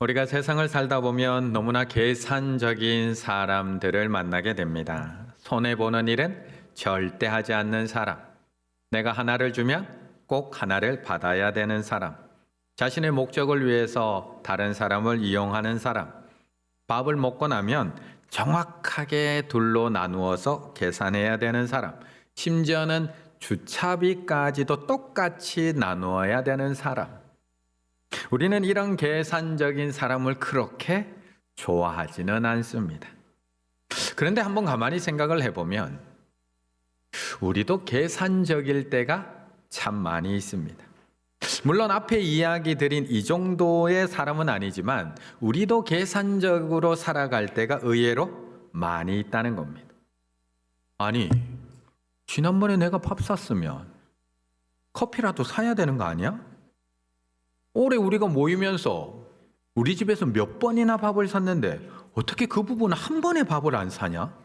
우리가 세상을 살다 보면 너무나 계산적인 사람들을 만나게 됩니다. 손해보는 일은 절대 하지 않는 사람. 내가 하나를 주면 꼭 하나를 받아야 되는 사람. 자신의 목적을 위해서 다른 사람을 이용하는 사람. 밥을 먹고 나면 정확하게 둘로 나누어서 계산해야 되는 사람. 심지어는 주차비까지도 똑같이 나누어야 되는 사람. 우리는 이런 계산적인 사람을 그렇게 좋아하지는 않습니다. 그런데 한번 가만히 생각을 해보면 우리도 계산적일 때가 참 많이 있습니다. 물론 앞에 이야기 드린 이 정도의 사람은 아니지만 우리도 계산적으로 살아갈 때가 의외로 많이 있다는 겁니다. 아니, 지난번에 내가 밥 샀으면 커피라도 사야 되는 거 아니야? 올해 우리가 모이면서 우리 집에서 몇 번이나 밥을 샀는데 어떻게 그 부분은 한 번에 밥을 안 사냐?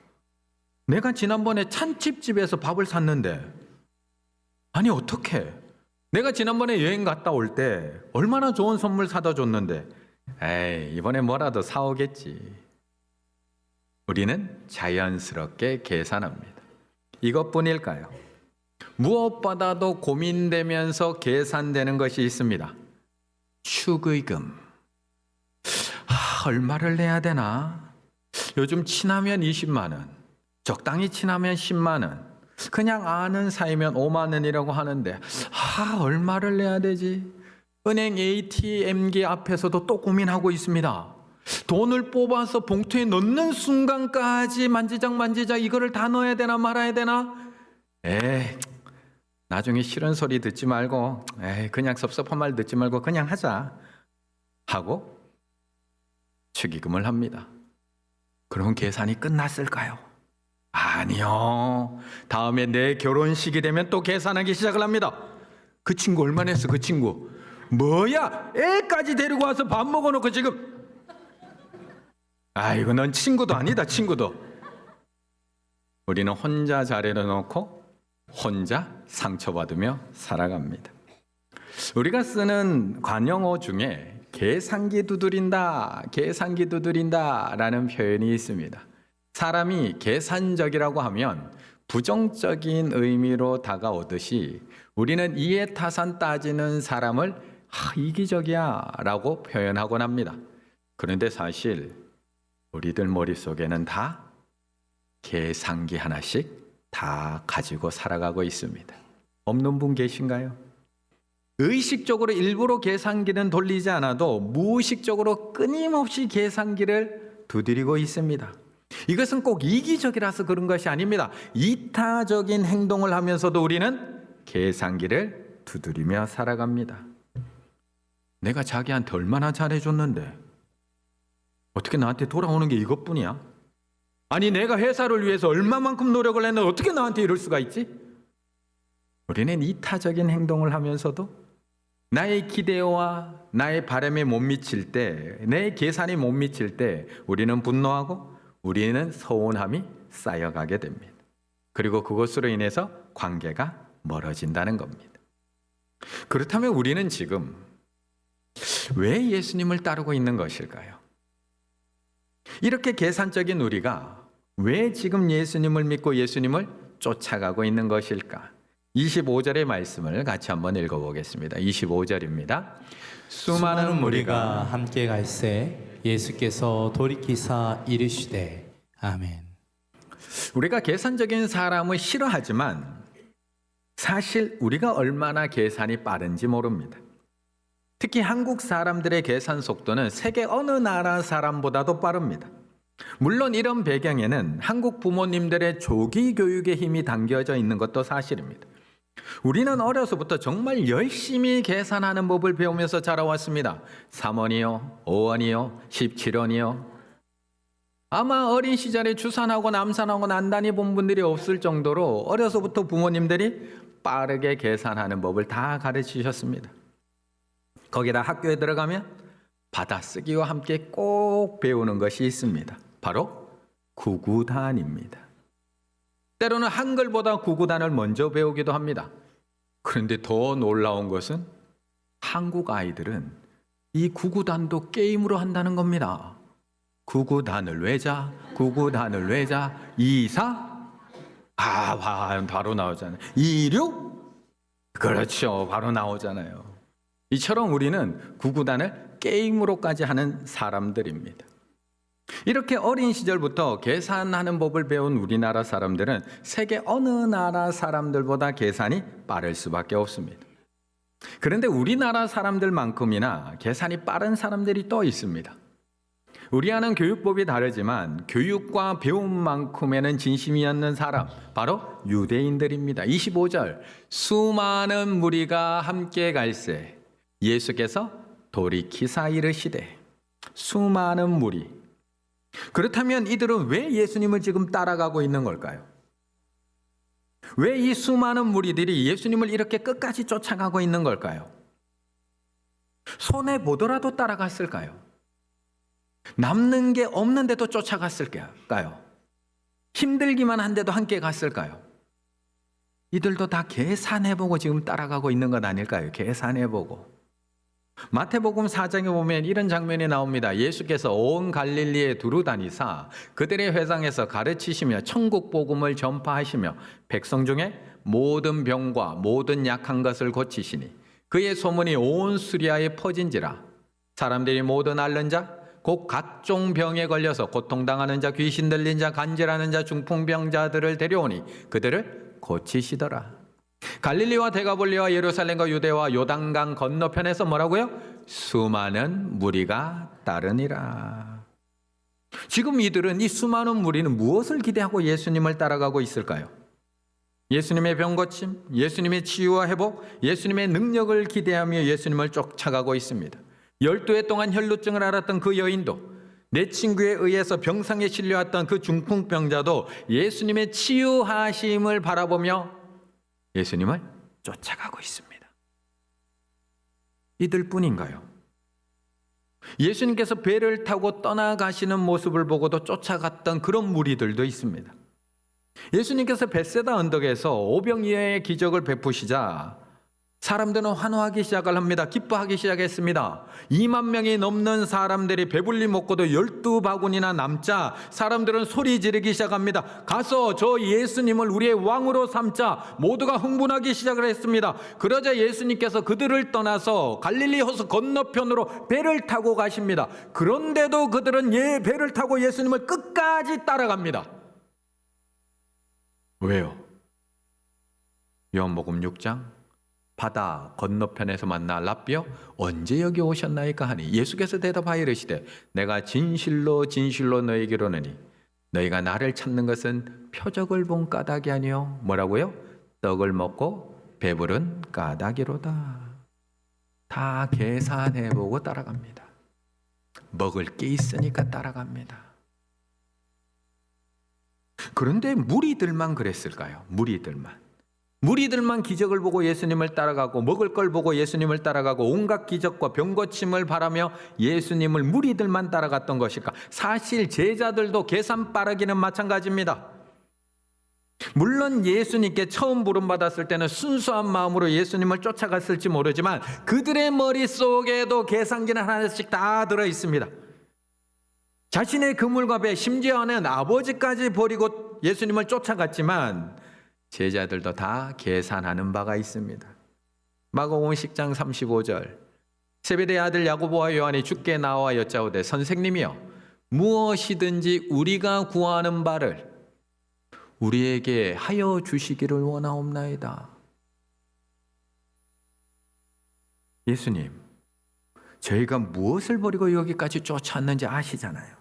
내가 지난번에 찬집집에서 밥을 샀는데 아니 어떻게? 내가 지난번에 여행 갔다 올 때 얼마나 좋은 선물 사다 줬는데 에이 이번에 뭐라도 사오겠지. 우리는 자연스럽게 계산합니다. 이것뿐일까요? 무엇보다도 고민되면서 계산되는 것이 있습니다. 축의금. 얼마를 내야 되나? 요즘 친하면 20만 원, 적당히 친하면 10만 원, 그냥 아는 사이면 5만 원이라고 하는데 얼마를 내야 되지? 은행 ATM기 앞에서도 또 고민하고 있습니다. 돈을 뽑아서 봉투에 넣는 순간까지 만지작 이거를 다 넣어야 되나 말아야 되나? 나중에 싫은 소리 듣지 말고 그냥 섭섭한 말 듣지 말고 그냥 하자 하고 축의금을 합니다. 그럼 계산이 끝났을까요? 아니요. 다음에 내 결혼식이 되면 또 계산하기 시작을 합니다. 그 친구 얼마 냈어? 그 친구 뭐야? 애까지 데리고 와서 밥 먹어놓고 지금 아이고 넌 친구도 아니다. 친구도. 우리는 혼자 자리를 놓고 혼자 상처받으며 살아갑니다. 우리가 쓰는 관용어 중에 계산기 두드린다 라는 표현이 있습니다. 사람이 계산적이라고 하면 부정적인 의미로 다가오듯이 우리는 이해타산 따지는 사람을 이기적이야 라고 표현하곤 합니다. 그런데 사실 우리들 머릿속에는 다 계산기 하나씩 다 가지고 살아가고 있습니다. 없는 분 계신가요? 의식적으로 일부러 계산기는 돌리지 않아도 무의식적으로 끊임없이 계산기를 두드리고 있습니다. 이것은 꼭 이기적이라서 그런 것이 아닙니다. 이타적인 행동을 하면서도 우리는 계산기를 두드리며 살아갑니다. 내가 자기한테 얼마나 잘해줬는데 어떻게 나한테 돌아오는 게 이것뿐이야? 아니 내가 회사를 위해서 얼마만큼 노력을 했는데 어떻게 나한테 이럴 수가 있지? 우리는 이타적인 행동을 하면서도 나의 기대와 나의 바람에 못 미칠 때, 내 계산이 못 미칠 때 우리는 분노하고 우리는 서운함이 쌓여가게 됩니다. 그리고 그것으로 인해서 관계가 멀어진다는 겁니다. 그렇다면 우리는 지금 왜 예수님을 따르고 있는 것일까요? 이렇게 계산적인 우리가 왜 지금 예수님을 믿고 예수님을 쫓아가고 있는 것일까? 25절의 말씀을 같이 한번 읽어보겠습니다. 25절입니다. 수많은 무리가 함께 갈새 예수께서 돌이키사 이르시되 아멘. 우리가 계산적인 사람을 싫어하지만 사실 우리가 얼마나 계산이 빠른지 모릅니다. 특히 한국 사람들의 계산 속도는 세계 어느 나라 사람보다도 빠릅니다. 물론 이런 배경에는 한국 부모님들의 조기 교육의 힘이 담겨져 있는 것도 사실입니다. 우리는 어려서부터 정말 열심히 계산하는 법을 배우면서 자라왔습니다. 3원이요, 5원이요, 17원이요. 아마 어린 시절에 추산하고 남산하고 난단히 본 분들이 없을 정도로 어려서부터 부모님들이 빠르게 계산하는 법을 다 가르치셨습니다. 거기다 학교에 들어가면 받아쓰기와 함께 꼭 배우는 것이 있습니다. 바로 구구단입니다. 때로는 한글보다 구구단을 먼저 배우기도 합니다. 그런데 더 놀라운 것은 한국 아이들은 이 구구단도 게임으로 한다는 겁니다. 구구단을 외자, 구구단을 외자, 24? 바로 나오잖아요. 26? 그렇죠. 바로 나오잖아요. 이처럼 우리는 구구단을 게임으로까지 하는 사람들입니다. 이렇게 어린 시절부터 계산하는 법을 배운 우리나라 사람들은 세계 어느 나라 사람들보다 계산이 빠를 수밖에 없습니다. 그런데 우리나라 사람들만큼이나 계산이 빠른 사람들이 또 있습니다. 우리와는 교육법이 다르지만 교육과 배움만큼에는 진심이었는 사람, 바로 유대인들입니다. 25절, 수많은 무리가 함께 갈새 예수께서 돌이키사 이르시되. 수많은 무리. 그렇다면 이들은 왜 예수님을 지금 따라가고 있는 걸까요? 왜 이 수많은 무리들이 예수님을 이렇게 끝까지 쫓아가고 있는 걸까요? 손해보더라도 따라갔을까요? 남는 게 없는데도 쫓아갔을까요? 힘들기만 한데도 함께 갔을까요? 이들도 다 계산해보고 지금 따라가고 있는 것 아닐까요? 계산해보고. 마태복음 4장에 보면 이런 장면이 나옵니다. 예수께서 온 갈릴리에 두루 다니사 그들의 회당에서 가르치시며 천국 복음을 전파하시며 백성 중에 모든 병과 모든 약한 것을 고치시니 그의 소문이 온 수리아에 퍼진지라. 사람들이 모든 앓는 자 곧 각종 병에 걸려서 고통당하는 자, 귀신 들린 자, 간질하는 자, 중풍병자들을 데려오니 그들을 고치시더라. 갈릴리와 데가볼리와 예루살렘과 유대와 요단강 건너편에서 뭐라고요? 수많은 무리가 따르니라. 지금 이들은, 이 수많은 무리는 무엇을 기대하고 예수님을 따라가고 있을까요? 예수님의 병고침, 예수님의 치유와 회복, 예수님의 능력을 기대하며 예수님을 쫓아가고 있습니다. 12해 동안 혈루증을 앓았던 그 여인도, 내 친구에 의해서 병상에 실려왔던 그 중풍병자도 예수님의 치유하심을 바라보며 예수님을 쫓아가고 있습니다. 이들뿐인가요? 예수님께서 배를 타고 떠나가시는 모습을 보고도 쫓아갔던 그런 무리들도 있습니다. 예수님께서 벳세다 언덕에서 오병이어의 기적을 베푸시자 사람들은 환호하기 시작을 합니다. 기뻐하기 시작했습니다. 2만 명이 넘는 사람들이 배불리 먹고도 12바구니나 남자, 사람들은 소리 지르기 시작합니다. 가서 저 예수님을 우리의 왕으로 삼자. 모두가 흥분하기 시작을 했습니다. 그러자 예수님께서 그들을 떠나서 갈릴리 호수 건너편으로 배를 타고 가십니다. 그런데도 그들은 배를 타고 예수님을 끝까지 따라갑니다. 왜요? 요한복음 6장 바다 건너편에서 만나 랍비여 언제 여기 오셨나이까 하니 예수께서 대답하여 이르시되 내가 진실로 진실로 너희에게 이르노니 너희가 나를 찾는 것은 표적을 본 까닭이 아니요 뭐라고요? 떡을 먹고 배부른 까닭이로다. 다 계산해보고 따라갑니다. 먹을 게 있으니까 따라갑니다. 그런데 무리들만 그랬을까요? 무리들만 기적을 보고 예수님을 따라가고 먹을 걸 보고 예수님을 따라가고 온갖 기적과 병고침을 바라며 예수님을 무리들만 따라갔던 것일까? 사실 제자들도 계산 빠르기는 마찬가지입니다. 물론 예수님께 처음 부름받았을 때는 순수한 마음으로 예수님을 쫓아갔을지 모르지만 그들의 머릿속에도 계산기는 하나씩 다 들어있습니다. 자신의 그물과 배, 심지어는 아버지까지 버리고 예수님을 쫓아갔지만 제자들도 다 계산하는 바가 있습니다. 마가복음 10장 35절 세베대의 아들 야고보와 요한이 주께 나와 여짜오되 선생님이여 무엇이든지 우리가 구하는 바를 우리에게 하여 주시기를 원하옵나이다. 예수님, 저희가 무엇을 버리고 여기까지 쫓아왔는지 아시잖아요.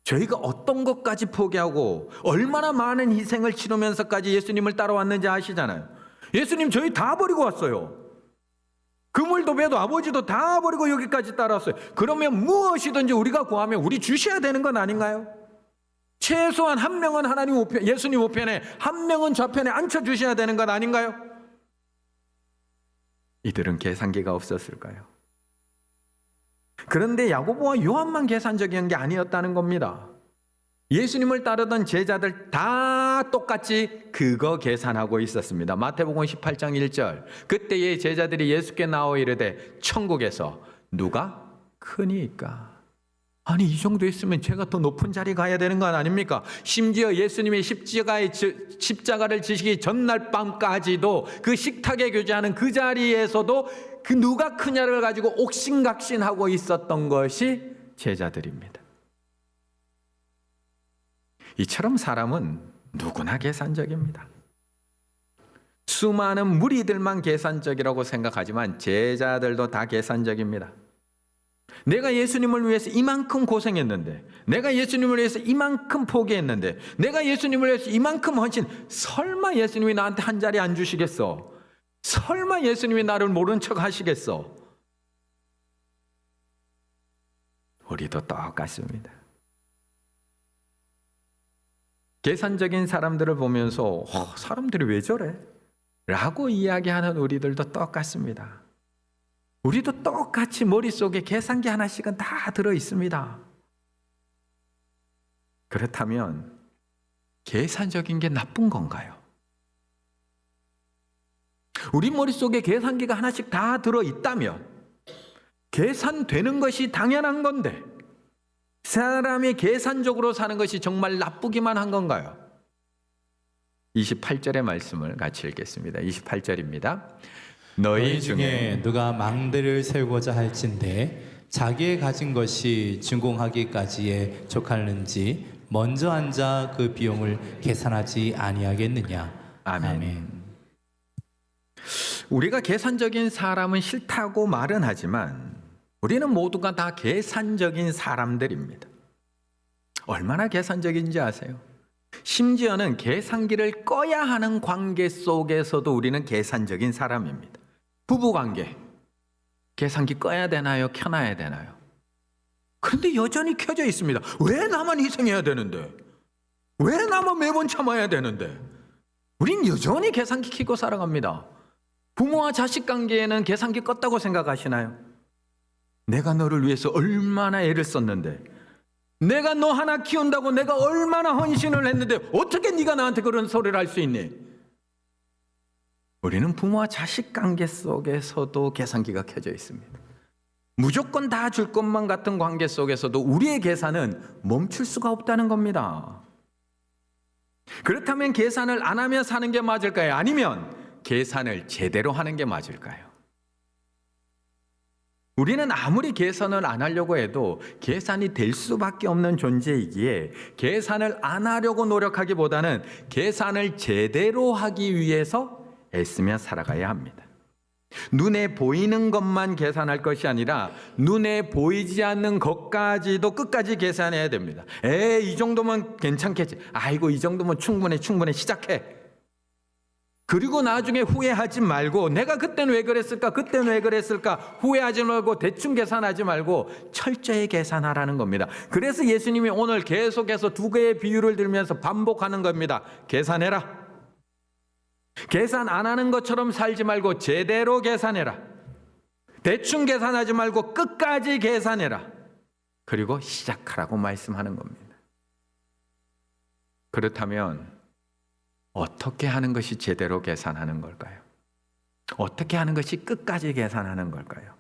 저희가 어떤 것까지 포기하고 얼마나 많은 희생을 치르면서까지 예수님을 따라왔는지 아시잖아요. 예수님, 저희 다 버리고 왔어요. 그물도 배도 아버지도 다 버리고 여기까지 따라왔어요. 그러면 무엇이든지 우리가 구하면 우리 주셔야 되는 건 아닌가요? 최소한 한 명은 하나님 우편, 예수님 우편에, 한 명은 좌편에 앉혀주셔야 되는 것 아닌가요? 이들은 계산기가 없었을까요? 그런데 야고보와 요한만 계산적인 게 아니었다는 겁니다. 예수님을 따르던 제자들 다 똑같이 그거 계산하고 있었습니다. 마태복음 18장 1절 그때의 제자들이 예수께 나와 이르되 천국에서 누가 크니까. 아니 이 정도 있으면 제가 더 높은 자리 가야 되는 건 아닙니까? 심지어 예수님의 십자가를 지시기 전날 밤까지도 그 식탁에 교제하는 그 자리에서도 그 누가 크냐를 가지고 옥신각신하고 있었던 것이 제자들입니다. 이처럼 사람은 누구나 계산적입니다. 수많은 무리들만 계산적이라고 생각하지만 제자들도 다 계산적입니다. 내가 예수님을 위해서 이만큼 고생했는데, 내가 예수님을 위해서 이만큼 포기했는데, 내가 예수님을 위해서 이만큼 헌신, 설마 예수님이 나한테 한 자리 안 주시겠어? 설마 예수님이 나를 모른 척 하시겠어? 우리도 똑같습니다. 계산적인 사람들을 보면서 사람들이 왜 저래? 라고 이야기하는 우리들도 똑같습니다. 우리도 똑같이 머릿속에 계산기 하나씩은 다 들어있습니다. 그렇다면 계산적인 게 나쁜 건가요? 우리 머릿속에 계산기가 하나씩 다 들어있다면 계산되는 것이 당연한 건데 사람이 계산적으로 사는 것이 정말 나쁘기만 한 건가요? 28절의 말씀을 같이 읽겠습니다. 28절입니다. 너희 중에 누가 망대를 세우고자 할진대 자기의 가진 것이 준공하기까지에 족하는지 먼저 앉아 그 비용을 계산하지 아니하겠느냐. 아멘. 우리가 계산적인 사람은 싫다고 말은 하지만 우리는 모두가 다 계산적인 사람들입니다. 얼마나 계산적인지 아세요? 심지어는 계산기를 꺼야 하는 관계 속에서도 우리는 계산적인 사람입니다. 부부관계, 계산기 꺼야 되나요? 켜놔야 되나요? 그런데 여전히 켜져 있습니다. 왜 나만 희생해야 되는데? 왜 나만 매번 참아야 되는데? 우린 여전히 계산기 켜고 살아갑니다. 부모와 자식 관계에는 계산기 껐다고 생각하시나요? 내가 너를 위해서 얼마나 애를 썼는데, 내가 너 하나 키운다고 내가 얼마나 헌신을 했는데 어떻게 네가 나한테 그런 소리를 할 수 있니? 우리는 부모와 자식 관계 속에서도 계산기가 켜져 있습니다. 무조건 다 줄 것만 같은 관계 속에서도 우리의 계산은 멈출 수가 없다는 겁니다. 그렇다면 계산을 안 하며 사는 게 맞을까요? 아니면 계산을 제대로 하는 게 맞을까요? 우리는 아무리 계산을 안 하려고 해도 계산이 될 수밖에 없는 존재이기에 계산을 안 하려고 노력하기보다는 계산을 제대로 하기 위해서 애쓰며 살아가야 합니다. 눈에 보이는 것만 계산할 것이 아니라 눈에 보이지 않는 것까지도 끝까지 계산해야 됩니다. 이 정도면 괜찮겠지. 아이고 이 정도면 충분해 시작해. 그리고 나중에 후회하지 말고 내가 그때는 왜 그랬을까 후회하지 말고 대충 계산하지 말고 철저히 계산하라는 겁니다. 그래서 예수님이 오늘 계속해서 두 개의 비유를 들면서 반복하는 겁니다. 계산해라. 계산 안 하는 것처럼 살지 말고 제대로 계산해라. 대충 계산하지 말고 끝까지 계산해라. 그리고 시작하라고 말씀하는 겁니다. 그렇다면 어떻게 하는 것이 제대로 계산하는 걸까요? 어떻게 하는 것이 끝까지 계산하는 걸까요?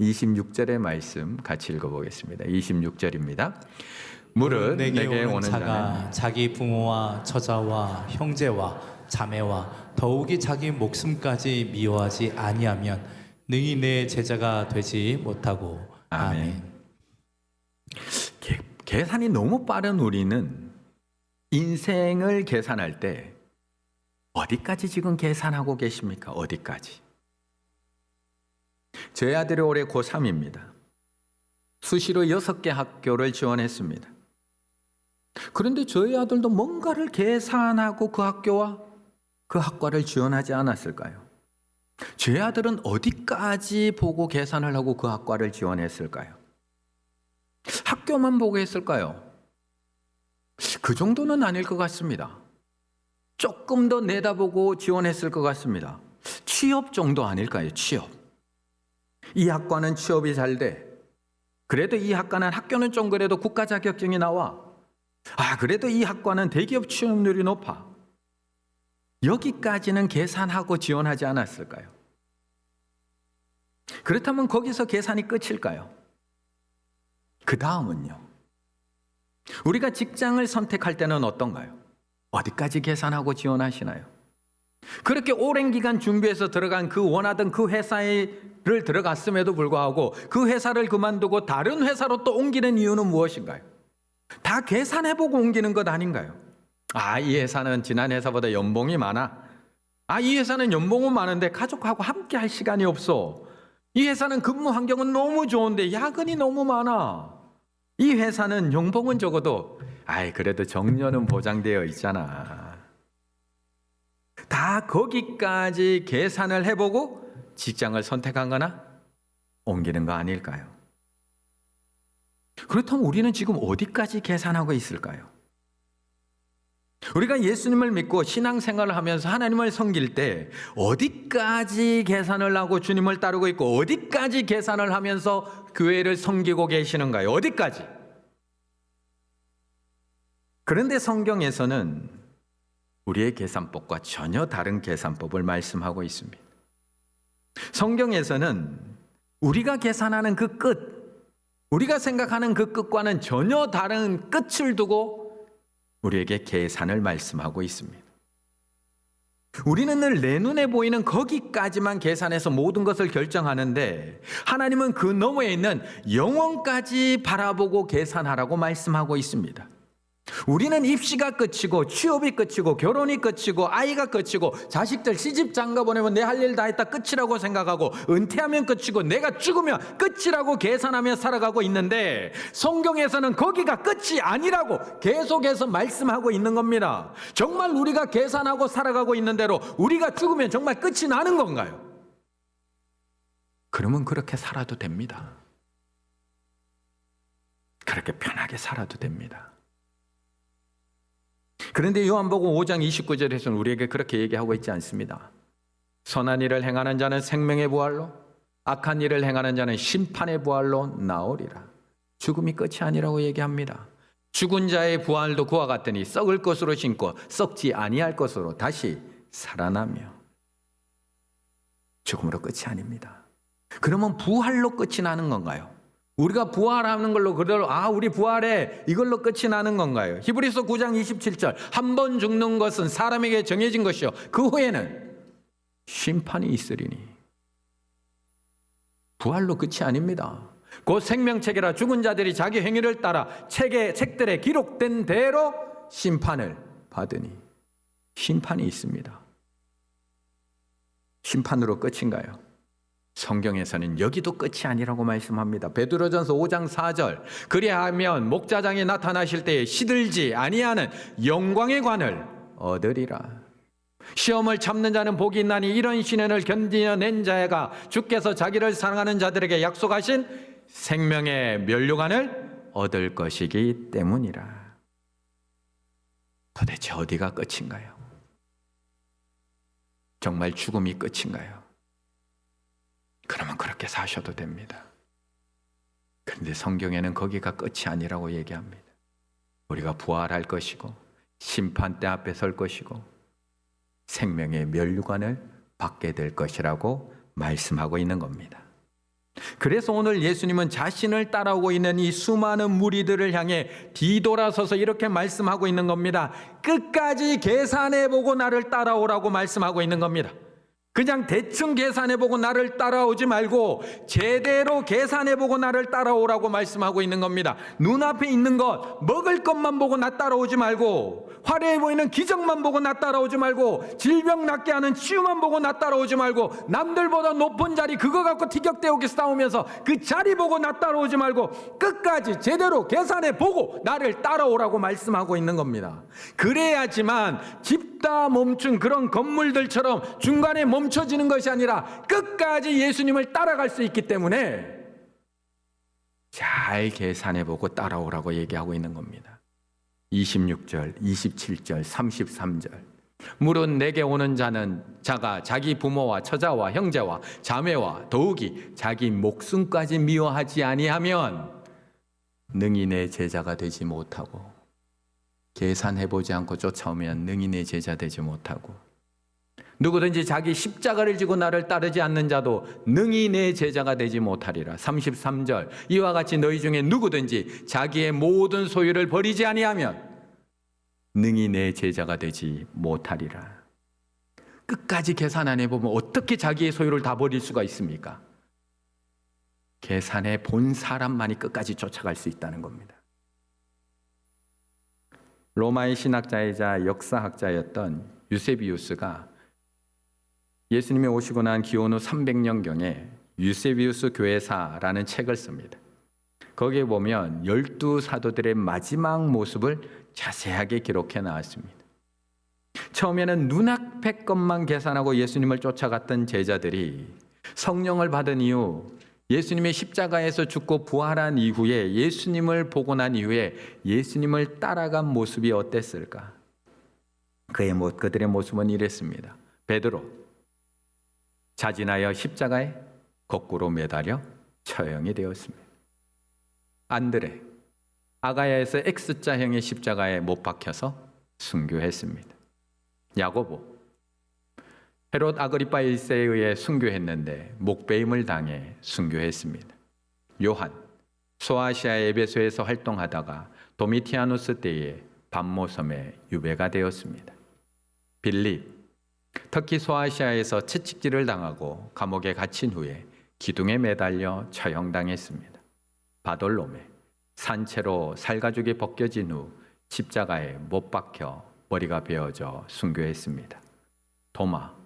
26절의 말씀 같이 읽어보겠습니다. 26절입니다. 무릇 내게 오는 자가 자기 부모와 처자와 형제와 자매와 더욱이 자기 목숨까지 미워하지 아니하면 능히 내 제자가 되지 못하고. 아멘. 계산이 너무 빠른 우리는 인생을 계산할 때 어디까지 지금 계산하고 계십니까? 어디까지? 저희 아들이 올해 고3입니다. 수시로 6개 학교를 지원했습니다. 그런데 저희 아들도 뭔가를 계산하고 그 학교와 그 학과를 지원하지 않았을까요? 저희 아들은 어디까지 보고 계산을 하고 그 학과를 지원했을까요? 학교만 보고 했을까요? 그 정도는 아닐 것 같습니다. 조금 더 내다보고 지원했을 것 같습니다. 취업 정도 아닐까요? 취업. 이 학과는 취업이 잘 돼. 그래도 이 학과는 학교는 좀 그래도 국가 자격증이 나와. 그래도 이 학과는 대기업 취업률이 높아. 여기까지는 계산하고 지원하지 않았을까요? 그렇다면 거기서 계산이 끝일까요? 그 다음은요. 우리가 직장을 선택할 때는 어떤가요? 어디까지 계산하고 지원하시나요? 그렇게 오랜 기간 준비해서 들어간 그 원하던 그 회사를 들어갔음에도 불구하고 그 회사를 그만두고 다른 회사로 또 옮기는 이유는 무엇인가요? 다 계산해보고 옮기는 것 아닌가요? 이 회사는 지난 회사보다 연봉이 많아. 이 회사는 연봉은 많은데 가족하고 함께 할 시간이 없어. 이 회사는 근무 환경은 너무 좋은데 야근이 너무 많아. 이 회사는 연봉은 적어도 그래도 정년은 보장되어 있잖아. 다 거기까지 계산을 해보고 직장을 선택한 거나 옮기는 거 아닐까요? 그렇다면 우리는 지금 어디까지 계산하고 있을까요? 우리가 예수님을 믿고 신앙생활을 하면서 하나님을 섬길 때 어디까지 계산을 하고 주님을 따르고 있고 어디까지 계산을 하면서 교회를 섬기고 계시는가요? 어디까지? 그런데 성경에서는 우리의 계산법과 전혀 다른 계산법을 말씀하고 있습니다. 성경에서는 우리가 계산하는 그 끝, 우리가 생각하는 그 끝과는 전혀 다른 끝을 두고 우리에게 계산을 말씀하고 있습니다. 우리는 늘 내 눈에 보이는 거기까지만 계산해서 모든 것을 결정하는데 하나님은 그 너머에 있는 영혼까지 바라보고 계산하라고 말씀하고 있습니다. 우리는 입시가 끝이고 취업이 끝이고 결혼이 끝이고 아이가 끝이고 자식들 시집 장가 보내면 내 할 일 다 했다 끝이라고 생각하고 은퇴하면 끝이고 내가 죽으면 끝이라고 계산하며 살아가고 있는데 성경에서는 거기가 끝이 아니라고 계속해서 말씀하고 있는 겁니다. 정말 우리가 계산하고 살아가고 있는 대로 우리가 죽으면 정말 끝이 나는 건가요? 그러면 그렇게 살아도 됩니다. 그렇게 편하게 살아도 됩니다. 그런데 요한복음 5장 29절에서는 우리에게 그렇게 얘기하고 있지 않습니다. 선한 일을 행하는 자는 생명의 부활로, 악한 일을 행하는 자는 심판의 부활로 나오리라. 죽음이 끝이 아니라고 얘기합니다. 죽은 자의 부활도 그와 같으니 썩을 것으로 신고 썩지 아니할 것으로 다시 살아나며. 죽음으로 끝이 아닙니다. 그러면 부활로 끝이 나는 건가요? 우리가 부활하는 걸로 그대로 우리 부활해 이걸로 끝이 나는 건가요? 히브리서 9장 27절 한 번 죽는 것은 사람에게 정해진 것이요 그 후에는 심판이 있으리니. 부활로 끝이 아닙니다. 곧 생명책이라 죽은 자들이 자기 행위를 따라 책들에 기록된 대로 심판을 받으니. 심판이 있습니다. 심판으로 끝인가요? 성경에서는 여기도 끝이 아니라고 말씀합니다. 베드로전서 5장 4절 그리하면 목자장이 나타나실 때에 시들지 아니하는 영광의 관을 얻으리라. 시험을 참는 자는 복이 있나니 이런 시련을 견디어낸 자가 주께서 자기를 사랑하는 자들에게 약속하신 생명의 면류관을 얻을 것이기 때문이라. 도대체 어디가 끝인가요? 정말 죽음이 끝인가요? 그러면 그렇게 사셔도 됩니다. 그런데 성경에는 거기가 끝이 아니라고 얘기합니다. 우리가 부활할 것이고 심판대 앞에 설 것이고 생명의 면류관을 받게 될 것이라고 말씀하고 있는 겁니다. 그래서 오늘 예수님은 자신을 따라오고 있는 이 수많은 무리들을 향해 뒤돌아서서 이렇게 말씀하고 있는 겁니다. 끝까지 계산해보고 나를 따라오라고 말씀하고 있는 겁니다. 그냥 대충 계산해보고 나를 따라오지 말고 제대로 계산해보고 나를 따라오라고 말씀하고 있는 겁니다. 눈앞에 있는 것, 먹을 것만 보고 나 따라오지 말고 화려해 보이는 기적만 보고 나 따라오지 말고 질병 낫게 하는 치유만 보고 나 따라오지 말고 남들보다 높은 자리 그거 갖고 티격태격에 싸우면서 그 자리 보고 나 따라오지 말고 끝까지 제대로 계산해보고 나를 따라오라고 말씀하고 있는 겁니다. 그래야지만 집다 멈춘 그런 건물들처럼 중간에 멈춰지는 것이 아니라 끝까지 예수님을 따라갈 수 있기 때문에 잘 계산해보고 따라오라고 얘기하고 있는 겁니다. 26절, 27절, 33절 물은 내게 오는 자가 자기 부모와 처자와 형제와 자매와 더욱이 자기 목숨까지 미워하지 아니하면 능히 내 제자가 되지 못하고 계산해보지 않고 쫓아오면 능히 내 제자 되지 못하고 누구든지 자기 십자가를 지고 나를 따르지 않는 자도 능히 내 제자가 되지 못하리라. 33절 이와 같이 너희 중에 누구든지 자기의 모든 소유를 버리지 아니하면 능히 내 제자가 되지 못하리라. 끝까지 계산 안 해보면 어떻게 자기의 소유를 다 버릴 수가 있습니까? 계산해 본 사람만이 끝까지 쫓아갈 수 있다는 겁니다. 로마의 신학자이자 역사학자였던 유세비우스가 예수님이 오시고 난 기원 후 300년경에 유세비우스 교회사라는 책을 씁니다. 거기에 보면 12사도들의 마지막 모습을 자세하게 기록해 나왔습니다. 처음에는 눈앞의 것만 계산하고 예수님을 쫓아갔던 제자들이 성령을 받은 이후 예수님의 십자가에서 죽고 부활한 이후에 예수님을 보고 난 이후에 예수님을 따라간 모습이 어땠을까? 그들의 모습은 이랬습니다. 베드로 자진하여 십자가에 거꾸로 매달려 처형이 되었습니다. 안드레 아가야에서 X자형의 십자가에 못 박혀서 순교했습니다. 야고보 헤롯 아그리파 1세에 의해 순교했는데 목베임을 당해 순교했습니다. 요한 소아시아 에베소에서 활동하다가 도미티아누스 때에 반모섬에 유배가 되었습니다. 빌립 터키 소아시아에서 채찍질을 당하고 감옥에 갇힌 후에 기둥에 매달려 처형당했습니다. 바돌로메 산채로 살가죽이 벗겨진 후 십자가에 못 박혀 머리가 베어져 순교했습니다. 도마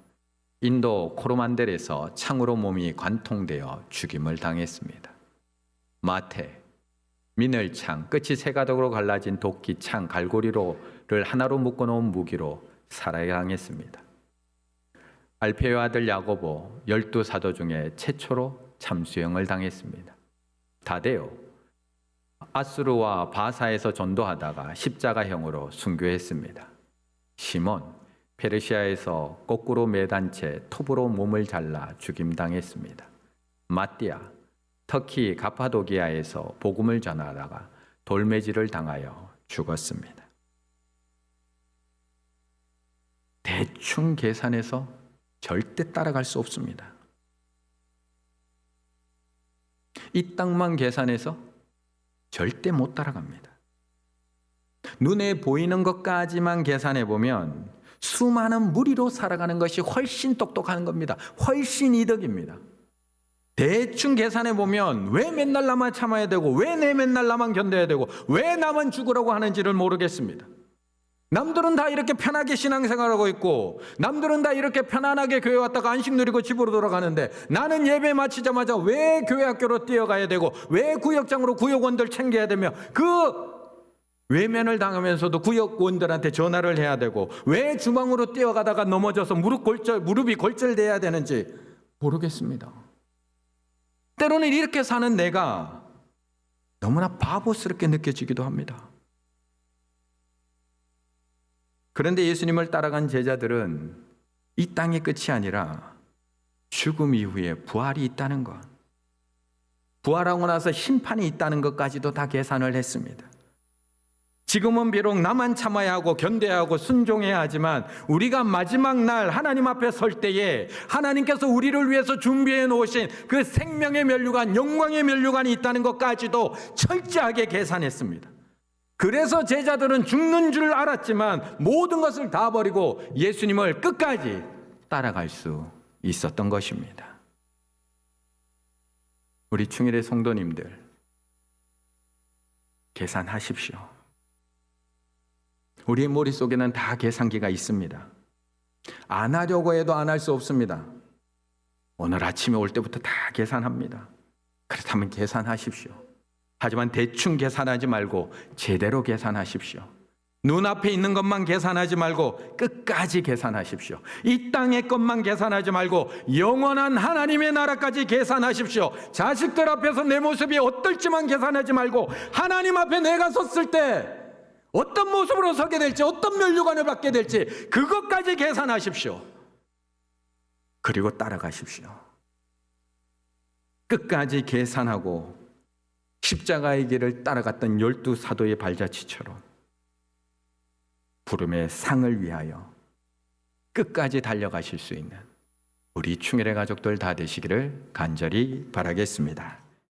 인도 코르만델에서 창으로 몸이 관통되어 죽임을 당했습니다. 마태 민을창 끝이 세 가닥으로 갈라진 도끼 창 갈고리를 하나로 묶어놓은 무기로 살해당했습니다. 알페의 아들 야고보 12사도 중에 최초로 참수형을 당했습니다. 다데오 아수르와 바사에서 전도하다가 십자가형으로 순교했습니다. 시몬 페르시아에서 거꾸로 매단 채 톱으로 몸을 잘라 죽임당했습니다. 마띠아 터키 가파도기아에서 복음을 전하다가 돌매질을 당하여 죽었습니다. 대충 계산해서 절대 따라갈 수 없습니다. 이 땅만 계산해서 절대 못 따라갑니다. 눈에 보이는 것까지만 계산해 보면 수많은 무리로 살아가는 것이 훨씬 똑똑한 겁니다. 훨씬 이득입니다. 대충 계산해 보면 왜 맨날 나만 참아야 되고 왜 내 맨날 나만 견뎌야 되고 왜 나만 죽으라고 하는지를 모르겠습니다. 남들은 다 이렇게 편하게 신앙생활하고 있고 남들은 다 이렇게 편안하게 교회 왔다가 안식 누리고 집으로 돌아가는데 나는 예배 마치자마자 왜 교회 학교로 뛰어가야 되고 왜 구역장으로 구역원들 챙겨야 되며 그 외면을 당하면서도 구역원들한테 전화를 해야 되고 왜 주방으로 뛰어가다가 넘어져서 무릎이 골절돼야 되는지 모르겠습니다. 때로는 이렇게 사는 내가 너무나 바보스럽게 느껴지기도 합니다. 그런데 예수님을 따라간 제자들은 이 땅의 끝이 아니라 죽음 이후에 부활이 있다는 것, 부활하고 나서 심판이 있다는 것까지도 다 계산을 했습니다. 지금은 비록 나만 참아야 하고 견뎌야 하고 순종해야 하지만 우리가 마지막 날 하나님 앞에 설 때에 하나님께서 우리를 위해서 준비해 놓으신 그 생명의 면류관, 영광의 면류관이 있다는 것까지도 철저하게 계산했습니다. 그래서 제자들은 죽는 줄 알았지만 모든 것을 다 버리고 예수님을 끝까지 따라갈 수 있었던 것입니다. 우리 충일의 성도님들, 계산하십시오. 우리의 머릿속에는 다 계산기가 있습니다. 안 하려고 해도 안 할 수 없습니다. 오늘 아침에 올 때부터 다 계산합니다. 그렇다면 계산하십시오. 하지만 대충 계산하지 말고 제대로 계산하십시오. 눈앞에 있는 것만 계산하지 말고 끝까지 계산하십시오. 이 땅의 것만 계산하지 말고 영원한 하나님의 나라까지 계산하십시오. 자식들 앞에서 내 모습이 어떨지만 계산하지 말고 하나님 앞에 내가 섰을 때 어떤 모습으로 서게 될지 어떤 면류관을 받게 될지 그것까지 계산하십시오. 그리고 따라가십시오. 끝까지 계산하고 십자가의 길을 따라갔던 12사도의 발자취처럼 부름의 상을 위하여 끝까지 달려가실 수 있는 우리 충혈의 가족들 다 되시기를 간절히 바라겠습니다.